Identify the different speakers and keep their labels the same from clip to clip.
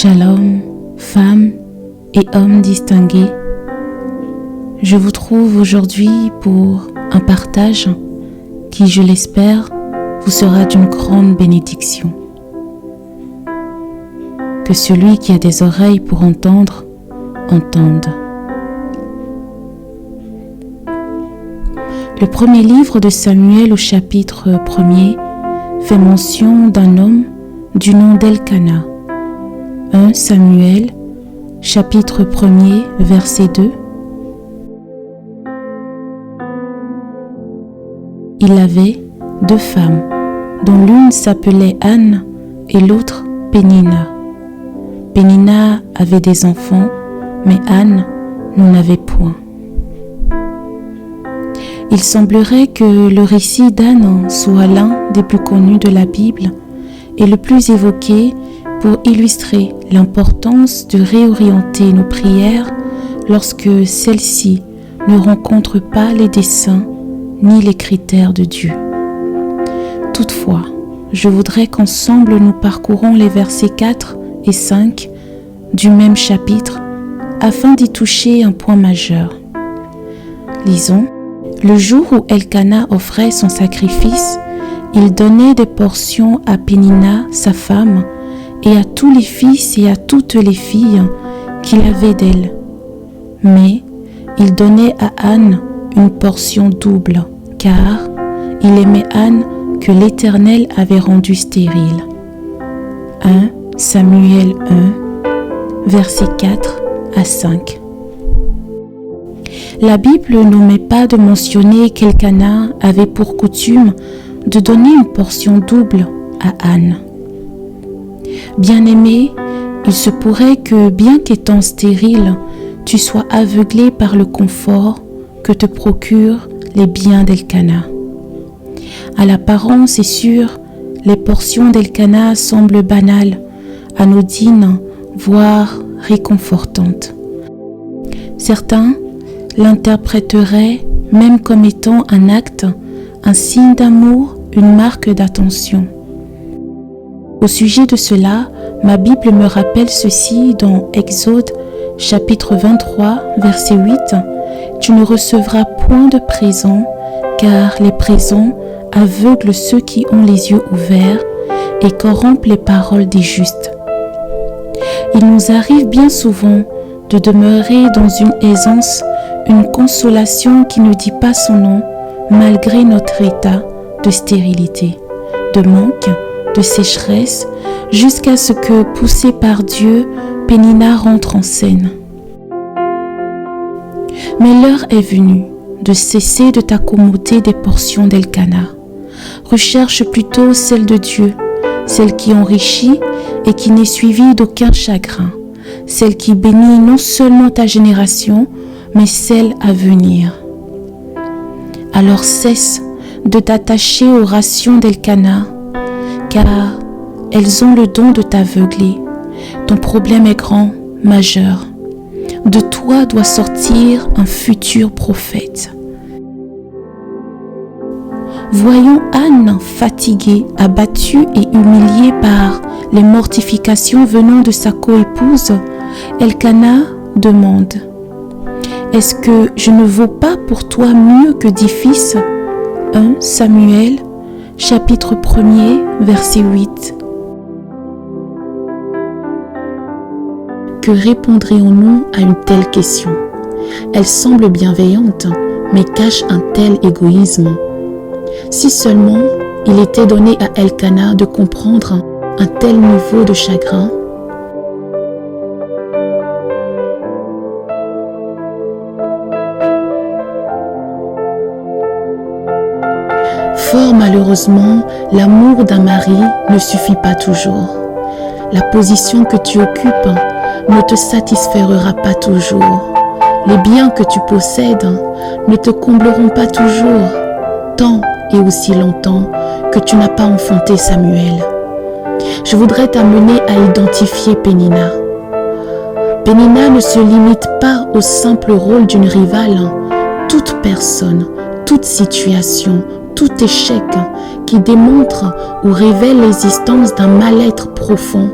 Speaker 1: Shalom, femmes et hommes distingués. Je vous trouve aujourd'hui pour un partage qui, je l'espère, vous sera d'une grande bénédiction. Que celui qui a des oreilles pour entendre, entende. Le premier livre de Samuel au chapitre 1er fait mention d'un homme du nom d'Elkana. 1 Samuel, chapitre 1er, verset 2. Il avait 2 femmes, dont l'une s'appelait Anne et l'autre Pénina. Pénina avait des enfants, mais Anne n'en avait point. Il semblerait que le récit d'Anne soit l'un des plus connus de la Bible et le plus évoqué pour illustrer l'importance de réorienter nos prières lorsque celles-ci ne rencontrent pas les desseins ni les critères de Dieu. Toutefois, je voudrais qu'ensemble nous parcourons les versets 4 et 5 du même chapitre afin d'y toucher un point majeur. Lisons. Le jour où Elkana offrait son sacrifice, il donnait des portions à Pénina, sa femme, et à tous les fils et à toutes les filles qu'il avait d'elle. Mais il donnait à Anne une portion double, car il aimait Anne que l'Éternel avait rendue stérile. 1 Samuel 1, versets 4 à 5. La Bible n'omet pas de mentionner qu'Elkana avait pour coutume de donner une portion double à Anne. Bien-aimé, il se pourrait que, bien qu'étant stérile, tu sois aveuglé par le confort que te procurent les biens d'Elkana. À l'apparence, c'est sûr, les portions d'Elkana semblent banales, anodines, voire réconfortantes. Certains l'interpréteraient même comme étant un acte, un signe d'amour, une marque d'attention. Au sujet de cela, ma Bible me rappelle ceci dans Exode chapitre 23, verset 8. « Tu ne recevras point de présent, car les présents aveuglent ceux qui ont les yeux ouverts et corrompent les paroles des justes. » Il nous arrive bien souvent de demeurer dans une aisance, une consolation qui ne dit pas son nom, malgré notre état de stérilité, de manque, de sécheresse, jusqu'à ce que, poussée par Dieu, Pénina rentre en scène. Mais l'heure est venue de cesser de t'accommoder des portions d'Elkana. Recherche plutôt celle de Dieu, celle qui enrichit et qui n'est suivie d'aucun chagrin, celle qui bénit non seulement ta génération, mais celle à venir. Alors cesse de t'attacher aux rations d'Elkana, car elles ont le don de t'aveugler. Ton problème est grand, majeur. De toi doit sortir un futur prophète. Voyons Anne fatiguée, abattue et humiliée par les mortifications venant de sa coépouse. Elkana demande: est-ce que je ne vaux pas pour toi mieux que 10 fils? 1 Samuel, chapitre 1er, verset 8. Que répondrions-nous à une telle question? Elle semble bienveillante, mais cache un tel égoïsme. Si seulement il était donné à Elkana de comprendre un tel niveau de chagrin. Fort malheureusement, l'amour d'un mari ne suffit pas toujours. La position que tu occupes ne te satisfera pas toujours. Les biens que tu possèdes ne te combleront pas toujours, tant et aussi longtemps que tu n'as pas enfanté Samuel. Je voudrais t'amener à identifier Pénina. Pénina ne se limite pas au simple rôle d'une rivale. Toute personne, toute situation, tout échec qui démontre ou révèle l'existence d'un mal-être profond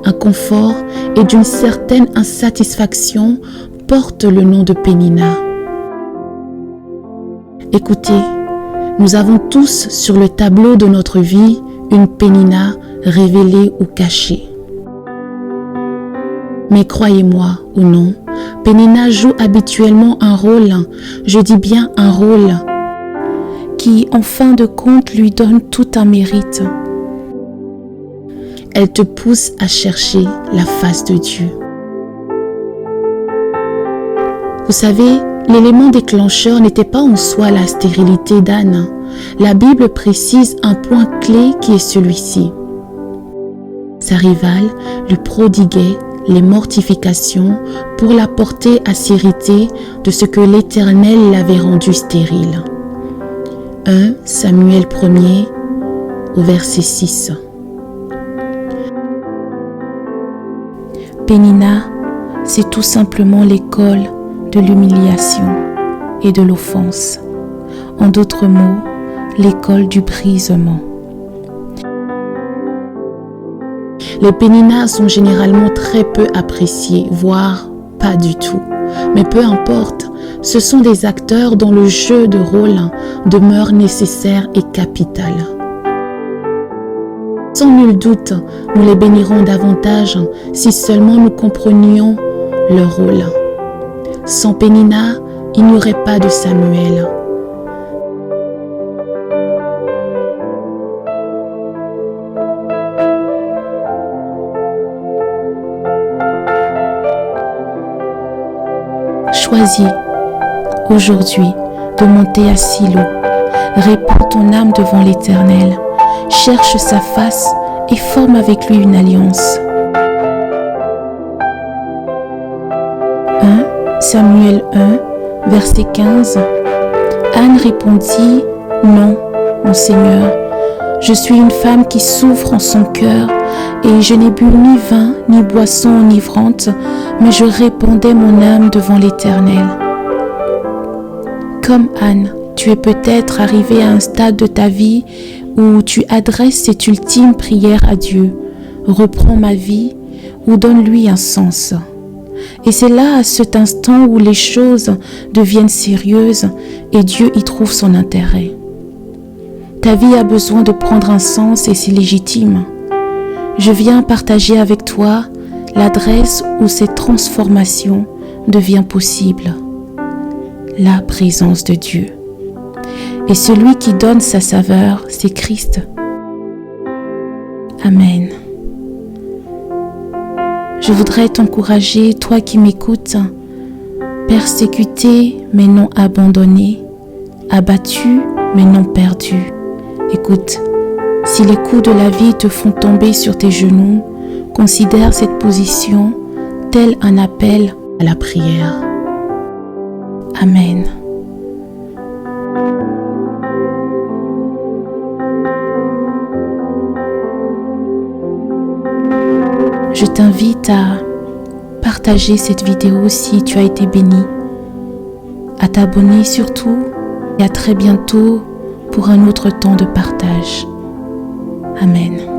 Speaker 1: un confort et d'une certaine insatisfaction porte le nom de Pénina. Écoutez, nous avons tous sur le tableau de notre vie une Pénina révélée ou cachée. Mais croyez-moi ou non, Pénina joue habituellement un rôle, je dis bien un rôle, qui en fin de compte lui donne tout un mérite. Elle te pousse à chercher la face de Dieu. Vous savez, l'élément déclencheur n'était pas en soi la stérilité d'Anne. La Bible précise un point clé qui est celui-ci. Sa rivale lui prodiguait les mortifications pour la porter à s'irriter de ce que l'Éternel l'avait rendu stérile. 1 Samuel 1er au verset 6. Pénina, c'est tout simplement l'école de l'humiliation et de l'offense. En d'autres mots, l'école du brisement. Les Péninas sont généralement très peu appréciés, voire pas du tout. Mais peu importe, ce sont des acteurs dont le jeu de rôle demeure nécessaire et capital. Sans nul doute, nous les bénirons davantage si seulement nous comprenions leur rôle. Sans Pénina, il n'y aurait pas de Samuel. Choisis aujourd'hui de monter à Silo. Répands ton âme devant l'Éternel. Cherche sa face et forme avec lui une alliance. 1 Samuel 1, verset 15. Anne répondit, « Non, mon Seigneur, je suis une femme qui souffre en son cœur, et je n'ai bu ni vin ni boisson enivrante, mais je répandais mon âme devant l'Éternel. » Comme Anne, tu es peut-être arrivé à un stade de ta vie où tu adresses cette ultime prière à Dieu. Reprends ma vie ou donne-lui un sens. Et c'est là, à cet instant, où les choses deviennent sérieuses et Dieu y trouve son intérêt. Ta vie a besoin de prendre un sens et c'est légitime. Je viens partager avec toi l'adresse où cette transformation devient possible. La présence de Dieu. Et celui qui donne sa saveur, c'est Christ. Amen. Je voudrais t'encourager, toi qui m'écoutes, persécuté mais non abandonné, abattu mais non perdu. Écoute, si les coups de la vie te font tomber sur tes genoux, considère cette position tel un appel à la prière. Amen. Je t'invite à partager cette vidéo si tu as été béni, à t'abonner surtout et à très bientôt pour un autre temps de partage. Amen.